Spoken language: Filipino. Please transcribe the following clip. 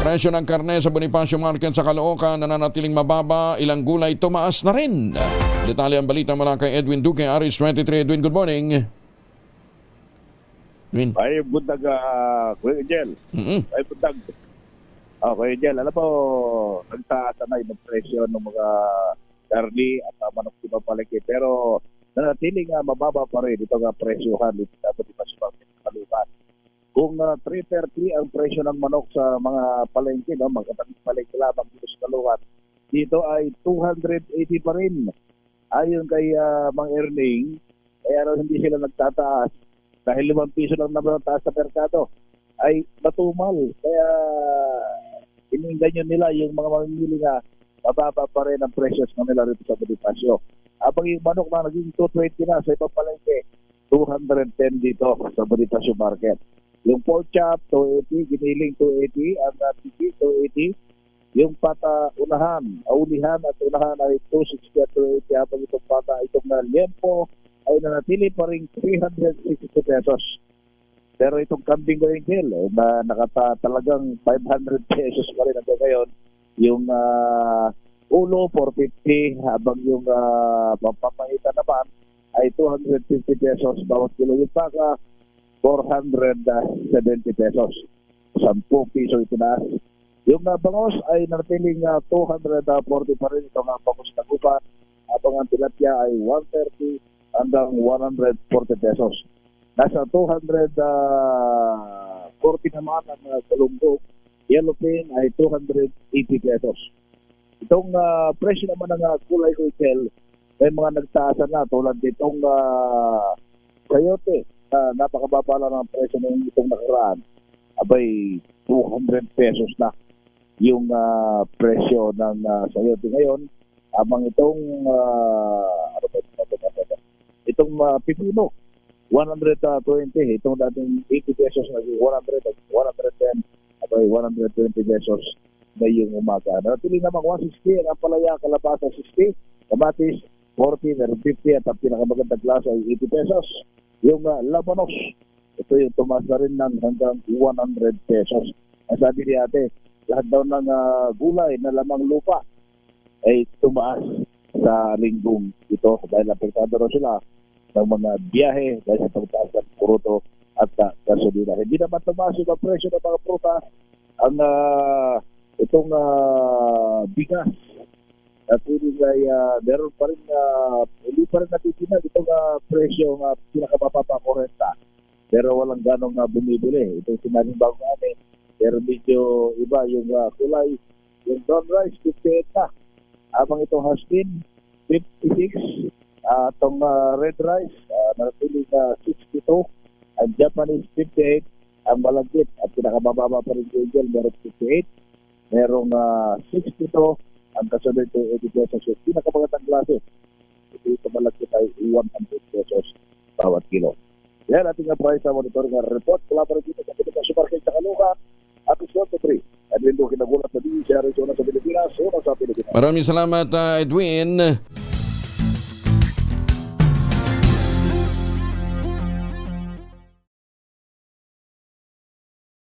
Presyo ng karne sa Bonifacio Market sa Caloocan nananatiling mababa, ilang gulay tumaas na rin. Detalye ang balita mula kay Edwin Duque, Aris 23. Edwin, good morning. Edwin. Ay, bundag, Kuya Jel. Ay, bundag. Kuya Jel, alam mo, nagtatanay ng presyo ng mga karni at manok sa palengke. Pero nanatiling mababa pa rin ito nga presyohan dito sa Bonifacio Market sa Caloocan. Kung 330 ang presyo ng manok sa mga palengke, no, mga palengke lamang dito sa Caloocan, dito ay 280 pa rin. Ayon kay Mang Erning, kaya hindi sila nagtataas dahil 5 piso lang naman ang taas sa merkado, ay matumal. Kaya ininganyo nila yung mga mamimili na mababa pa rin ang presyo sa nila rito sa Bonifacio. Habang yung manok na naging 220 na sa ibang palengke, 210 dito sa Bonifacio Market. Yung pork chop, 280, giniling 280, ang tiki 280, yung pata unahan at unahan ay 260 at 280, habang itong pata, itong na liempo ay nanatili pa rin 360 pesos. Pero itong kambing ko yung na talagang 500 pesos pa rin hanggang ngayon. Yung ulo, 450, habang yung pampamahita naman ay 250 pesos bawat kilo. Yung paka, 470 pesos. 10 piso itinaas. Yung bangos ay natiling 240 pa rin. Ito nga bangos na gupan. Habang ang tilapia ay 130 hanggang 140 pesos. Nasa 240 naman ang galunggong. Yellowfin ay 280 pesos. Itong presyo naman ng kulay hotel ay mga nagtaasan na tulad nitong sayote. Napakababa lang ang presyo ng itong nakaraan. Abay, 200 pesos na yung presyo ng sayote ngayon. Habang itong pipino, 120. Itong dating 80 pesos na 100 at 110. Abay, 120 pesos ngayong umaga. Natili naman 160 ang palaya, kalabasa 60, kamatis 40, meron 50 at ang pinakamagandang klase ay 80 pesos. Yung labanos, ito yung tumaas na rin ng hanggang 100 pesos. Ang sabi ni ate, lahat daw ng gulay na lamang lupa ay tumaas sa linggong ito dahil apektado raw sila ng mga biyahe dahil sa pagtaas ng kuruto at gasolina. Hindi naman tumaas yung presyo ng mga prutas. Ang itong bigas at hindi ay meron pa rin hindi pa rin natitinag itong presyo ng pinakamababa 40, pero walang ganong bumibili. Itong sinabing bago namin, pero medyo iba yung kulay. Yung brown rice 58 na, habang itong haskin 56, itong red rice natili na 62, ang Japanese 58, ang malagkit at pinakamababa pa rin yung Angel, meron 58, merong 62, ang kasunod ito 80 pesos. So, pinakamagandang klase. Ito malagkit ay 100 pesos bawat kilo. Yan ating price sa monitoring report. Wala pa rin dito sa Bonifacio Market sa Caloocan. At ito 3. Edwin Duque, nagulat na din sa Arizona sa Pilipinas. Una sa Pilipinas. Maraming salamat, Edwin.